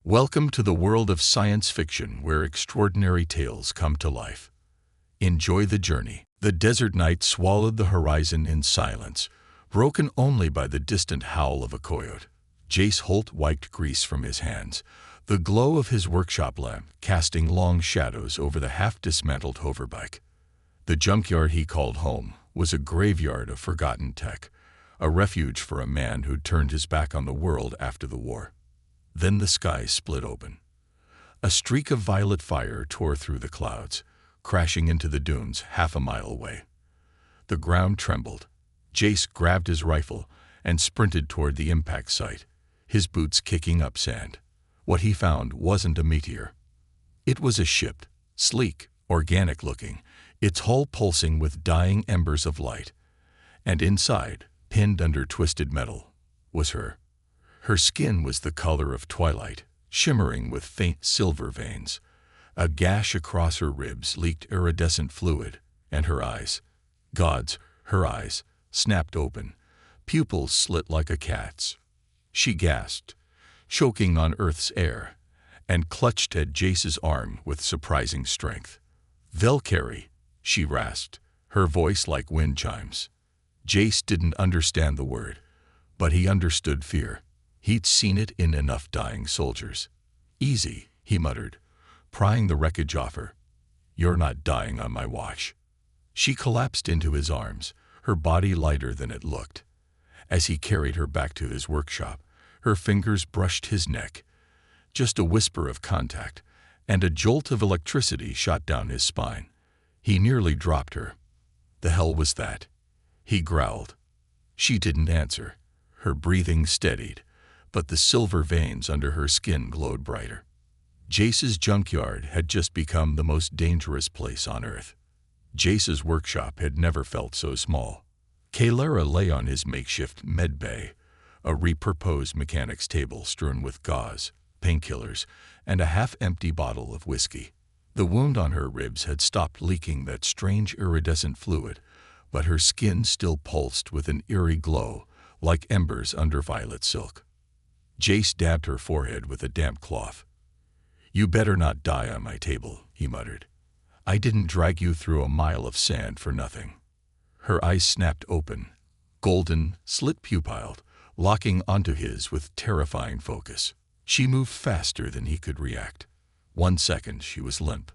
Welcome to the world of science fiction where extraordinary tales come to life. Enjoy the journey. The desert night swallowed the horizon in silence, broken only by the distant howl of a coyote. Jace Holt wiped grease from his hands, the glow of his workshop lamp casting long shadows over the half-dismantled hoverbike. The junkyard he called home was a graveyard of forgotten tech, a refuge for a man who'd turned his back on the world after the war. Then the sky split open. A streak of violet fire tore through the clouds, crashing into the dunes half a mile away. The ground trembled. Jace grabbed his rifle and sprinted toward the impact site, his boots kicking up sand. What he found wasn't a meteor. It was a ship, sleek, organic-looking, its hull pulsing with dying embers of light. And inside, pinned under twisted metal, was her. Her skin was the color of twilight, shimmering with faint silver veins. A gash across her ribs leaked iridescent fluid, and her eyes, her eyes, snapped open, pupils slit like a cat's. She gasped, choking on Earth's air, and clutched at Jace's arm with surprising strength. "Valkyrie," she rasped, her voice like wind chimes. Jace didn't understand the word, but he understood fear. He'd seen it in enough dying soldiers. "Easy," he muttered, prying the wreckage off her. "You're not dying on my watch." She collapsed into his arms, her body lighter than it looked. As he carried her back to his workshop, her fingers brushed his neck. Just a whisper of contact, and a jolt of electricity shot down his spine. He nearly dropped her. The hell was that? He growled. She didn't answer. Her breathing steadied, but the silver veins under her skin glowed brighter. Jace's junkyard had just become the most dangerous place on Earth. Jace's workshop had never felt so small. Kalara lay on his makeshift med bay, a repurposed mechanic's table strewn with gauze, painkillers, and a half-empty bottle of whiskey. The wound on her ribs had stopped leaking that strange iridescent fluid, but her skin still pulsed with an eerie glow, like embers under violet silk. Jace dabbed her forehead with a damp cloth. "You better not die on my table," he muttered. "I didn't drag you through a mile of sand for nothing." Her eyes snapped open, golden, slit-pupilled, locking onto his with terrifying focus. She moved faster than he could react. 1 second she was limp.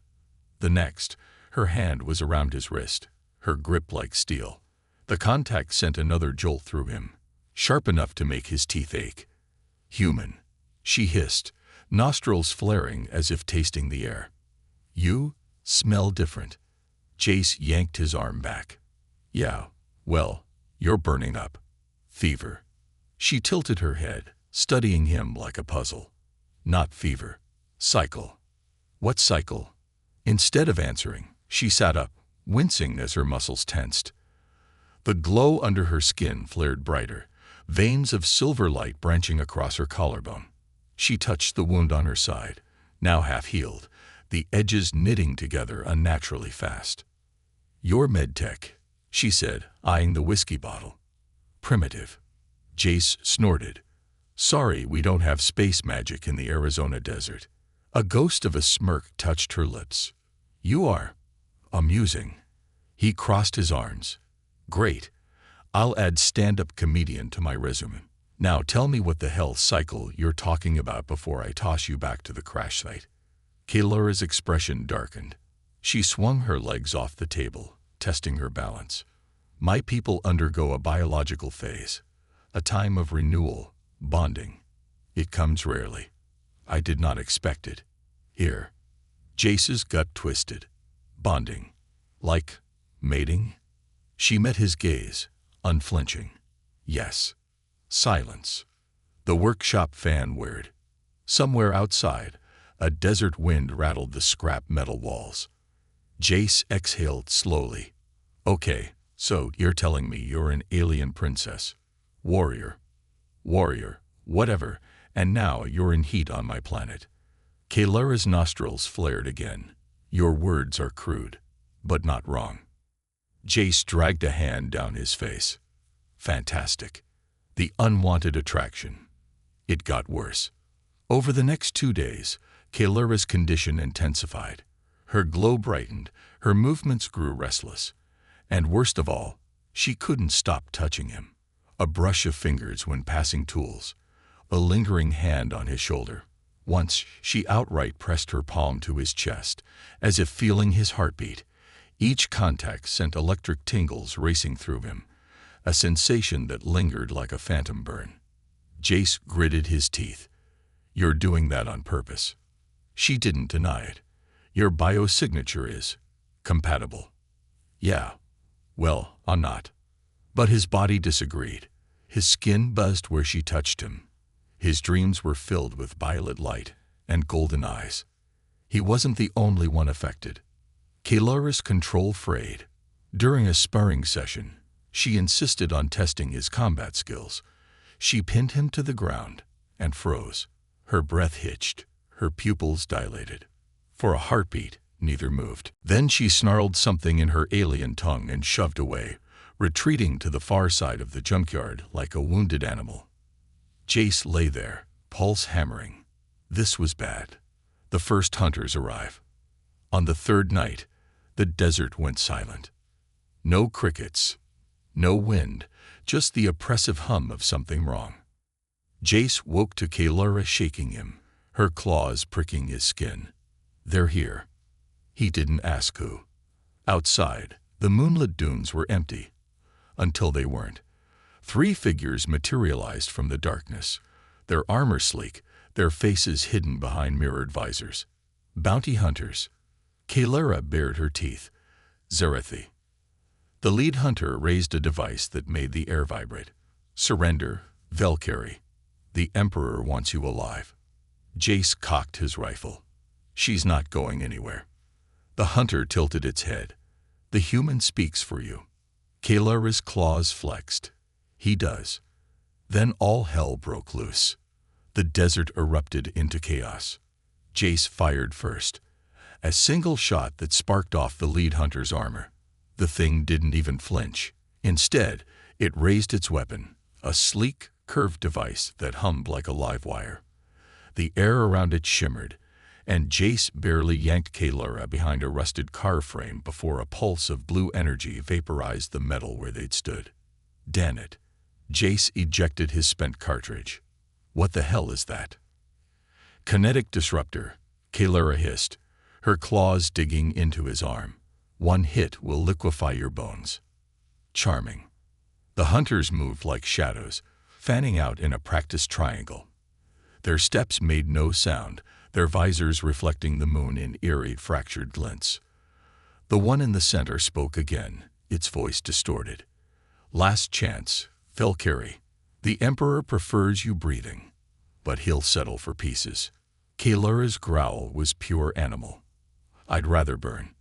The next, her hand was around his wrist, her grip like steel. The contact sent another jolt through him, sharp enough to make his teeth ache. "Human," she hissed, nostrils flaring as if tasting the air. "You smell different." Jace yanked his arm back. "Yeah, well, you're burning up. Fever." She tilted her head, studying him like a puzzle. "Not fever. Cycle." "What cycle?" Instead of answering, she sat up, wincing as her muscles tensed. The glow under her skin flared brighter, veins of silver light branching across her collarbone. She touched the wound on her side, now half-healed, the edges knitting together unnaturally fast. "You're medtech," she said, eyeing the whiskey bottle. "Primitive." Jace snorted. "Sorry, we don't have space magic in the Arizona desert." A ghost of a smirk touched her lips. "You are amusing." He crossed his arms. "Great. I'll add stand-up comedian to my resume. Now tell me what the hell cycle you're talking about before I toss you back to the crash site." Kalara's expression darkened. She swung her legs off the table, testing her balance. "My people undergo a biological phase, a time of renewal, bonding. It comes rarely. I did not expect it. Here." Jace's gut twisted. "Bonding? Like mating?" She met his gaze, unflinching. "Yes." Silence. The workshop fan whirred. Somewhere outside, a desert wind rattled the scrap metal walls. Jace exhaled slowly. "Okay, so you're telling me you're an alien princess. Warrior, whatever, and now you're in heat on my planet." Kalara's nostrils flared again. "Your words are crude, but not wrong." Jace dragged a hand down his face. "Fantastic. The unwanted attraction." It got worse. Over the next 2 days, Kaylura's condition intensified. Her glow brightened, her movements grew restless. And worst of all, she couldn't stop touching him. A brush of fingers when passing tools, a lingering hand on his shoulder. Once, she outright pressed her palm to his chest, as if feeling his heartbeat. Each contact sent electric tingles racing through him, a sensation that lingered like a phantom burn. Jace gritted his teeth. "You're doing that on purpose." She didn't deny it. "Your biosignature is compatible." "Yeah, well, I'm not." But his body disagreed. His skin buzzed where she touched him. His dreams were filled with violet light and golden eyes. He wasn't the only one affected. Kaylura's control frayed. During a sparring session, she insisted on testing his combat skills. She pinned him to the ground and froze. Her breath hitched, her pupils dilated. For a heartbeat, neither moved. Then she snarled something in her alien tongue and shoved away, retreating to the far side of the junkyard like a wounded animal. Jace lay there, pulse hammering. This was bad. The first hunters arrive. On the third night, the desert went silent. No crickets, no wind, just the oppressive hum of something wrong. Jace woke to Kaylura shaking him, her claws pricking his skin. "They're here." He didn't ask who. Outside, the moonlit dunes were empty. Until they weren't. 3 figures materialized from the darkness, their armor sleek, their faces hidden behind mirrored visors. Bounty hunters. Kaylura bared her teeth. Zerathi. The lead hunter raised a device that made the air vibrate. "Surrender, Valkyrie. The Emperor wants you alive." Jace cocked his rifle. "She's not going anywhere." The hunter tilted its head. "The human speaks for you." Kaylura's claws flexed. "He does." Then all hell broke loose. The desert erupted into chaos. Jace fired first. A single shot that sparked off the lead hunter's armor. The thing didn't even flinch. Instead, it raised its weapon, a sleek, curved device that hummed like a live wire. The air around it shimmered, and Jace barely yanked Kaylura behind a rusted car frame before a pulse of blue energy vaporized the metal where they'd stood. Damn it. Jace ejected his spent cartridge. "What the hell is that?" "Kinetic disruptor," Kaylura hissed, her claws digging into his arm. "One hit will liquefy your bones." Charming. The hunters moved like shadows, fanning out in a practiced triangle. Their steps made no sound, their visors reflecting the moon in eerie, fractured glints. The one in the center spoke again, its voice distorted. "Last chance, Valkyrie. The Emperor prefers you breathing, but he'll settle for pieces." Kaylura's growl was pure animal. "I'd rather burn."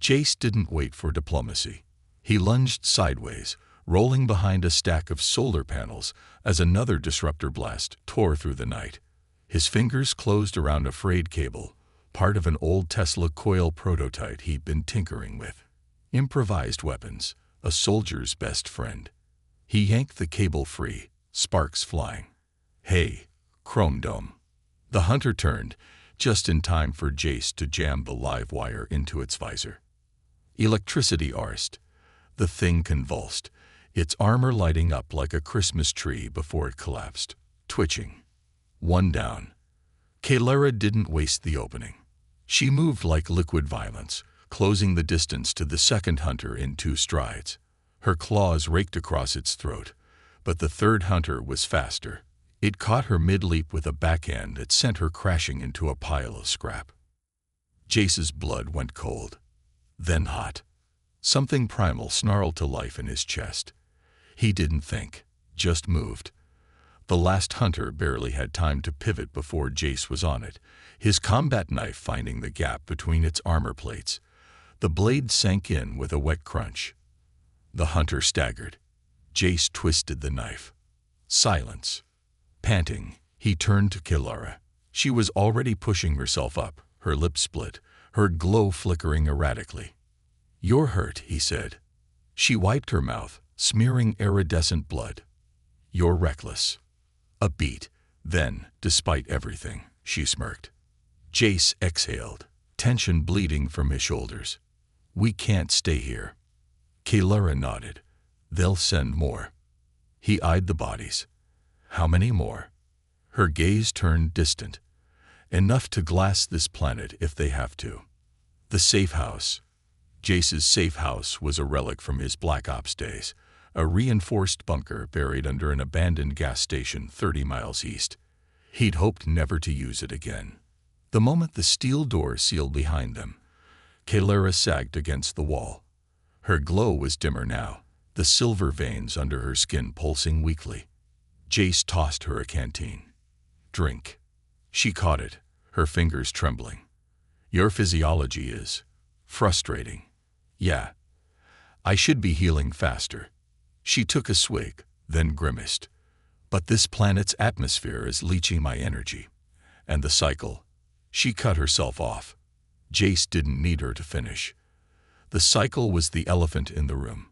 Jace didn't wait for diplomacy. He lunged sideways, rolling behind a stack of solar panels as another disruptor blast tore through the night. His fingers closed around a frayed cable, part of an old Tesla coil prototype he'd been tinkering with. Improvised weapons, a soldier's best friend. He yanked the cable free, sparks flying. "Hey, Chrome Dome." The hunter turned, just in time for Jace to jam the live wire into its visor. Electricity arced. The thing convulsed, its armor lighting up like a Christmas tree before it collapsed, twitching. One down. Kaylura didn't waste the opening. She moved like liquid violence, closing the distance to the second hunter in 2 strides. Her claws raked across its throat, but the third hunter was faster. It caught her mid-leap with a backhand that sent her crashing into a pile of scrap. Jace's blood went cold, then hot. Something primal snarled to life in his chest. He didn't think, just moved. The last hunter barely had time to pivot before Jace was on it, his combat knife finding the gap between its armor plates. The blade sank in with a wet crunch. The hunter staggered. Jace twisted the knife. Silence. Panting, he turned to Kaylura. She was already pushing herself up, her lips split, her glow flickering erratically. "You're hurt," he said. She wiped her mouth, smearing iridescent blood. "You're reckless." A beat. Then, despite everything, she smirked. Jace exhaled, tension bleeding from his shoulders. We can't stay here. Kalara nodded. They'll send more. He eyed the bodies. How many more? Her gaze turned distant. Enough to glass this planet if they have to. The safe house. Jace's safe house was a relic from his Black Ops days, a reinforced bunker buried under an abandoned gas station 30 miles east. He'd hoped never to use it again. The moment the steel door sealed behind them, Kalara sagged against the wall. Her glow was dimmer now, the silver veins under her skin pulsing weakly. Jace tossed her a canteen. Drink. She caught it, her fingers trembling. Your physiology is frustrating. Yeah. I should be healing faster. She took a swig, then grimaced. But this planet's atmosphere is leaching my energy. And the cycle. She cut herself off. Jace didn't need her to finish. The cycle was the elephant in the room.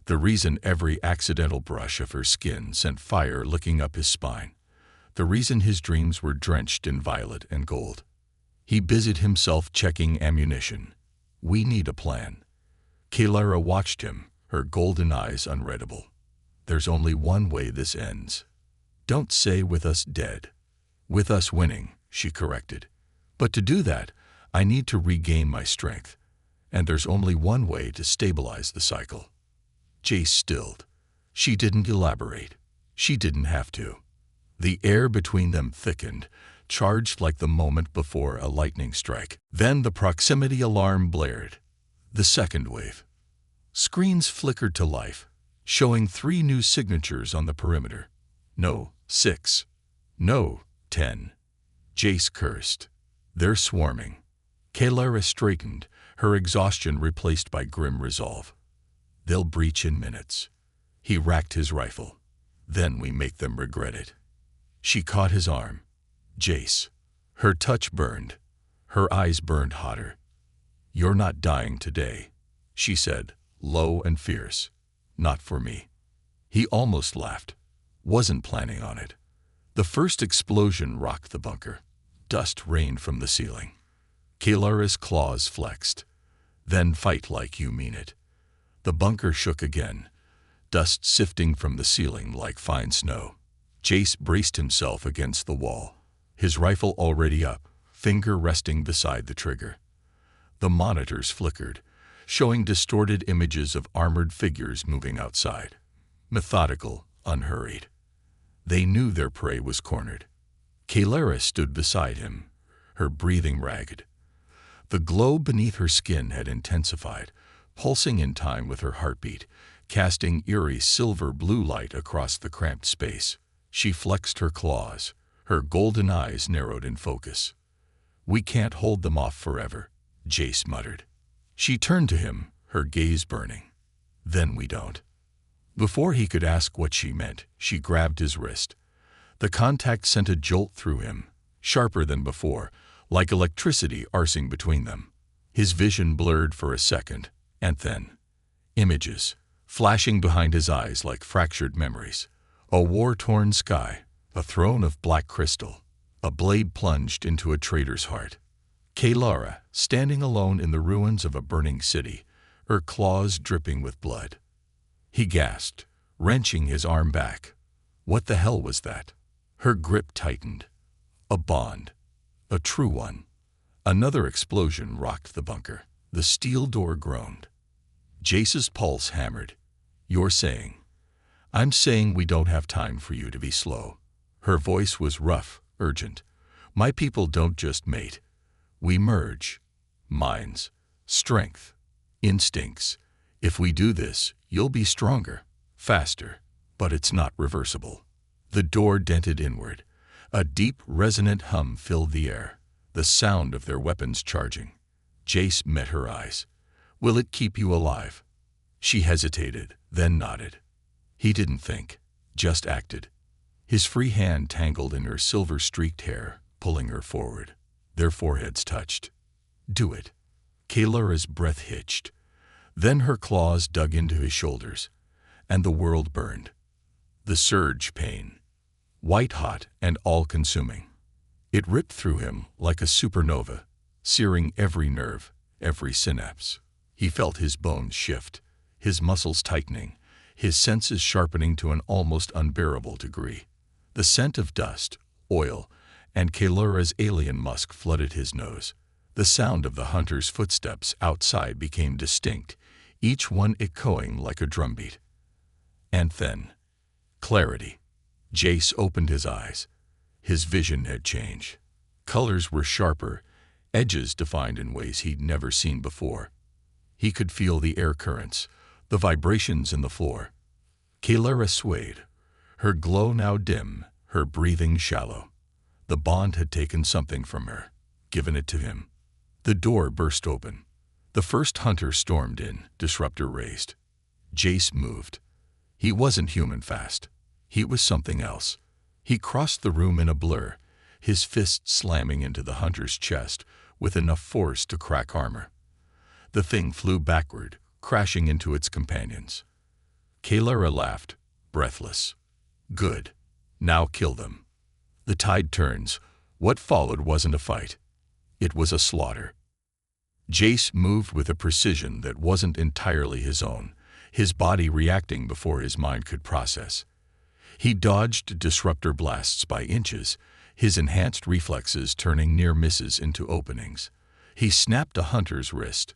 The reason every accidental brush of her skin sent fire licking up his spine. The reason his dreams were drenched in violet and gold. He busied himself checking ammunition. We need a plan. Kalara watched him, her golden eyes unreadable. There's only one way this ends. Don't say with us dead. With us winning, she corrected. But to do that, I need to regain my strength. And there's only one way to stabilize the cycle. Jace stilled. She didn't elaborate. She didn't have to. The air between them thickened, charged like the moment before a lightning strike. Then the proximity alarm blared. The second wave. Screens flickered to life, showing 3 new signatures on the perimeter. No, 6. No, 10. Jace cursed. They're swarming. Kalara straightened, her exhaustion replaced by grim resolve. They'll breach in minutes. He racked his rifle. Then we make them regret it. She caught his arm. Jace. Her touch burned. Her eyes burned hotter. You're not dying today, she said, low and fierce. Not for me. He almost laughed. Wasn't planning on it. The first explosion rocked the bunker. Dust rained from the ceiling. Kalara's claws flexed. Then fight like you mean it. The bunker shook again, dust sifting from the ceiling like fine snow. Jace braced himself against the wall, his rifle already up, finger resting beside the trigger. The monitors flickered, showing distorted images of armored figures moving outside. Methodical, unhurried. They knew their prey was cornered. Kalara stood beside him, her breathing ragged. The glow beneath her skin had intensified, pulsing in time with her heartbeat, casting eerie silver-blue light across the cramped space. She flexed her claws, her golden eyes narrowed in focus. We can't hold them off forever, Jace muttered. She turned to him, her gaze burning. Then we don't. Before he could ask what she meant, she grabbed his wrist. The contact sent a jolt through him, sharper than before, like electricity arcing between them. His vision blurred for a second, and then images, flashing behind his eyes like fractured memories. A war-torn sky, a throne of black crystal, a blade plunged into a traitor's heart. Kalara, standing alone in the ruins of a burning city, her claws dripping with blood. He gasped, wrenching his arm back. What the hell was that? Her grip tightened. A bond. A true one. Another explosion rocked the bunker. The steel door groaned. Jace's pulse hammered. You're saying? I'm saying we don't have time for you to be slow. Her voice was rough, urgent. My people don't just mate. We merge. Minds. Strength. Instincts. If we do this, you'll be stronger. Faster. But it's not reversible. The door dented inward. A deep, resonant hum filled the air. The sound of their weapons charging. Jace met her eyes. Will it keep you alive? She hesitated, then nodded. He didn't think, just acted. His free hand tangled in her silver-streaked hair, pulling her forward. Their foreheads touched. Do it. Kalara's breath hitched. Then her claws dug into his shoulders, and the world burned. The surge pain. White-hot and all-consuming. It ripped through him like a supernova, searing every nerve, every synapse. He felt his bones shift, his muscles tightening, his senses sharpening to an almost unbearable degree. The scent of dust, oil, and Kalura's alien musk flooded his nose. The sound of the hunter's footsteps outside became distinct, each one echoing like a drumbeat. And then, clarity. Jace opened his eyes. His vision had changed. Colors were sharper, edges defined in ways he'd never seen before. He could feel the air currents, the vibrations in the floor. Kalura swayed, her glow now dim, her breathing shallow. The bond had taken something from her, given it to him. The door burst open. The first hunter stormed in, disruptor raised. Jace moved. He wasn't human fast. He was something else. He crossed the room in a blur, his fist slamming into the hunter's chest with enough force to crack armor. The thing flew backward, crashing into its companions. Kalura laughed, breathless. Good. Now kill them. The tide turns. What followed wasn't a fight. It was a slaughter. Jace moved with a precision that wasn't entirely his own, his body reacting before his mind could process. He dodged disruptor blasts by inches, his enhanced reflexes turning near misses into openings. He snapped a hunter's wrist,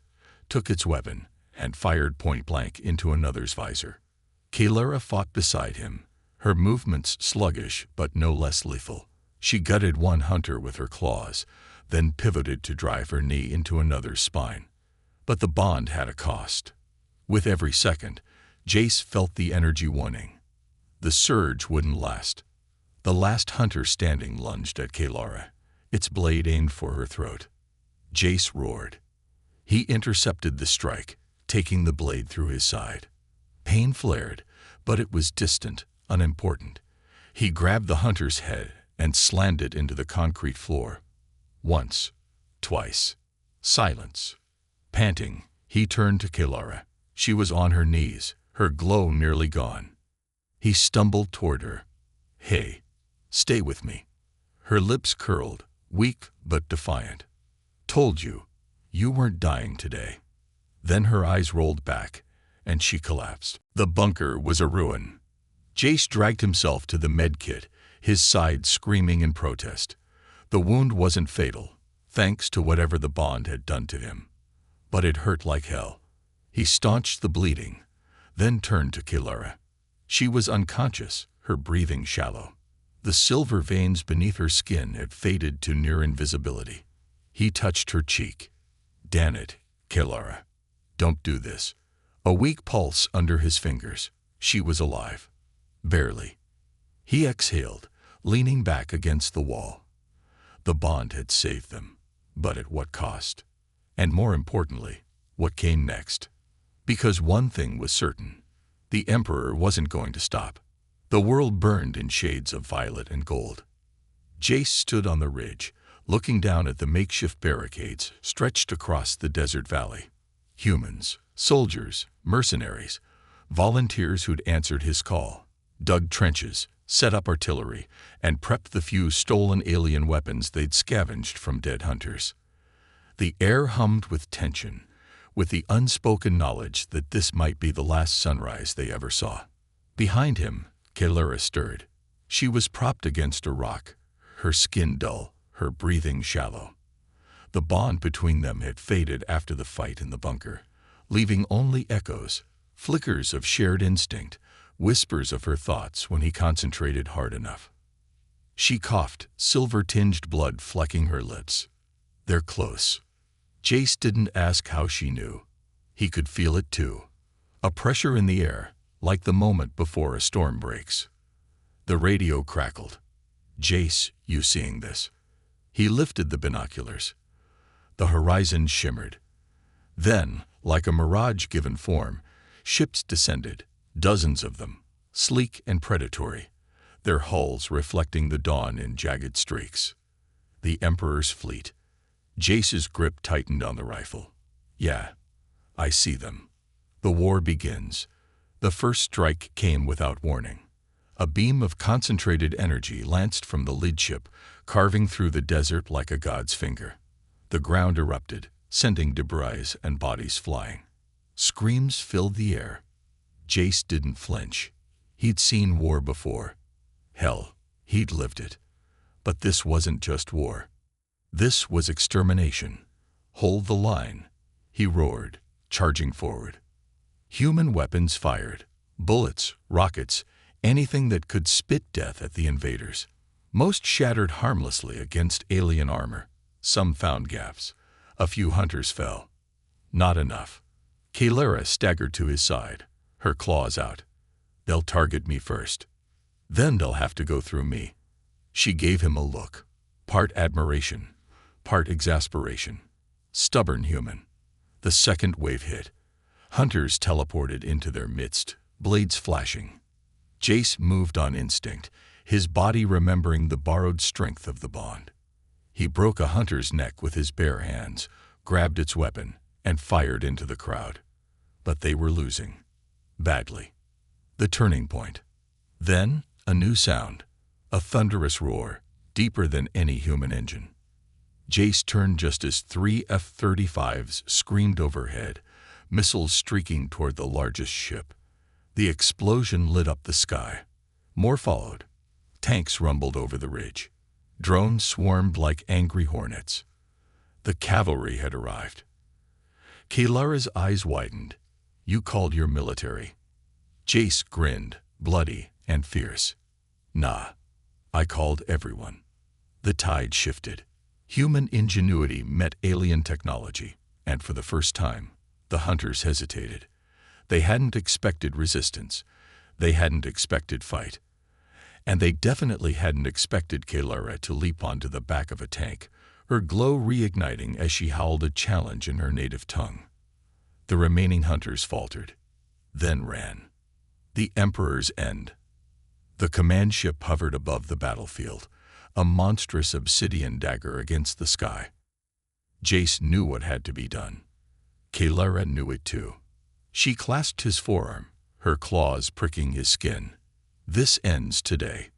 took its weapon, and fired point-blank into another's visor. Kalura fought beside him, her movements sluggish but no less lethal. She gutted one hunter with her claws, then pivoted to drive her knee into another's spine. But the bond had a cost. With every second, Jace felt the energy waning. The surge wouldn't last. The last hunter standing lunged at Kalura, its blade aimed for her throat. Jace roared. He intercepted the strike, taking the blade through his side. Pain flared, but it was distant, unimportant. He grabbed the hunter's head and slammed it into the concrete floor. Once, twice. Silence. Panting, he turned to Kalura. She was on her knees, her glow nearly gone. He stumbled toward her. Hey, stay with me. Her lips curled, weak but defiant. Told you, you weren't dying today. Then her eyes rolled back, and she collapsed. The bunker was a ruin. Jace dragged himself to the medkit, his side screaming in protest. The wound wasn't fatal, thanks to whatever the bond had done to him. But it hurt like hell. He staunched the bleeding, then turned to Kalura. She was unconscious, her breathing shallow. The silver veins beneath her skin had faded to near invisibility. He touched her cheek. Damn it, Kalura. Don't do this. A weak pulse under his fingers. She was alive. Barely. He exhaled, leaning back against the wall. The bond had saved them, but at what cost? And more importantly, what came next? Because one thing was certain. The Emperor wasn't going to stop. The world burned in shades of violet and gold. Jace stood on the ridge, looking down at the makeshift barricades stretched across the desert valley. Humans, soldiers, mercenaries, volunteers who'd answered his call, dug trenches, set up artillery, and prepped the few stolen alien weapons they'd scavenged from dead hunters. The air hummed with tension, with the unspoken knowledge that this might be the last sunrise they ever saw. Behind him, Kalura stirred. She was propped against a rock, her skin dull, her breathing shallow. The bond between them had faded after the fight in the bunker, leaving only echoes, flickers of shared instinct, whispers of her thoughts when he concentrated hard enough. She coughed, silver-tinged blood flecking her lips. They're close. Jace didn't ask how she knew. He could feel it too. A pressure in the air, like the moment before a storm breaks. The radio crackled. Jace, you seeing this? He lifted the binoculars. The horizon shimmered. Then, like a mirage given form, ships descended, dozens of them, sleek and predatory, their hulls reflecting the dawn in jagged streaks. The Emperor's fleet. Jace's grip tightened on the rifle. Yeah, I see them. The war begins. The first strike came without warning. A beam of concentrated energy lanced from the lead ship, carving through the desert like a god's finger. The ground erupted, sending debris and bodies flying. Screams filled the air. Jace didn't flinch. He'd seen war before. Hell, he'd lived it. But this wasn't just war. This was extermination. Hold the line, he roared, charging forward. Human weapons fired. Bullets, rockets, anything that could spit death at the invaders. Most shattered harmlessly against alien armor. Some found gaps. A few hunters fell. Not enough. Kalara staggered to his side, her claws out. They'll target me first. Then they'll have to go through me. She gave him a look. Part admiration, part exasperation. Stubborn human. The second wave hit. Hunters teleported into their midst, blades flashing. Jace moved on instinct, his body remembering the borrowed strength of the bond. He broke a hunter's neck with his bare hands, grabbed its weapon, and fired into the crowd. But they were losing. Badly. The turning point. Then, a new sound. A thunderous roar, deeper than any human engine. Jace turned just as 3 F-35s screamed overhead, missiles streaking toward the largest ship. The explosion lit up the sky. More followed. Tanks rumbled over the ridge. Drones swarmed like angry hornets. The cavalry had arrived. Kalara's eyes widened. You called your military. Jace grinned, bloody and fierce. Nah, I called everyone. The tide shifted. Human ingenuity met alien technology, and for the first time, the hunters hesitated. They hadn't expected resistance. They hadn't expected fight. And they definitely hadn't expected Kalara to leap onto the back of a tank, her glow reigniting as she howled a challenge in her native tongue. The remaining hunters faltered, then ran. The Emperor's End. The command ship hovered above the battlefield, a monstrous obsidian dagger against the sky. Jace knew what had to be done. Kalara knew it too. She clasped his forearm, her claws pricking his skin. This ends today.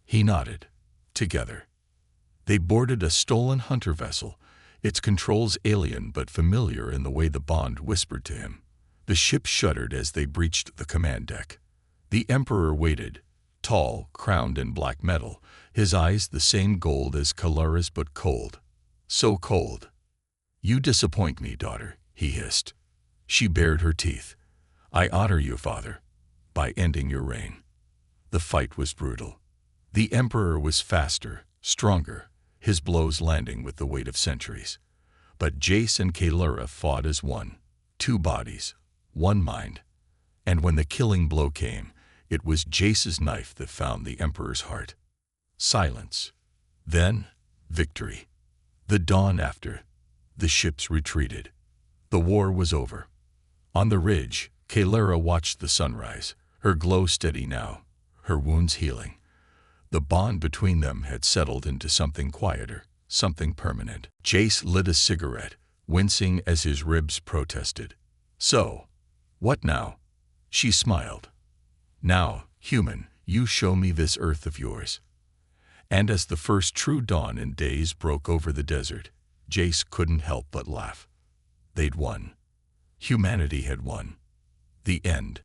He nodded. Together. They boarded a stolen hunter vessel, its controls alien but familiar in the way the bond whispered to him. The ship shuddered as they breached the command deck. The Emperor waited, tall, crowned in black metal, his eyes the same gold as Kalara's but cold. So cold. You disappoint me, daughter, he hissed. She bared her teeth. I honor you, father, by ending your reign. The fight was brutal. The Emperor was faster, stronger, his blows landing with the weight of centuries. But Jace and Kalara fought as one. 2 bodies, 1 mind. And when the killing blow came, it was Jace's knife that found the Emperor's heart. Silence. Then, victory. The dawn after. The ships retreated. The war was over. On the ridge, Kalara watched the sunrise, her glow steady now, her wounds healing. The bond between them had settled into something quieter, something permanent. Jace lit a cigarette, wincing as his ribs protested. So, what now? She smiled. Now, human, you show me this earth of yours. And as the first true dawn in days broke over the desert, Jace couldn't help but laugh. They'd won. Humanity had won. The end.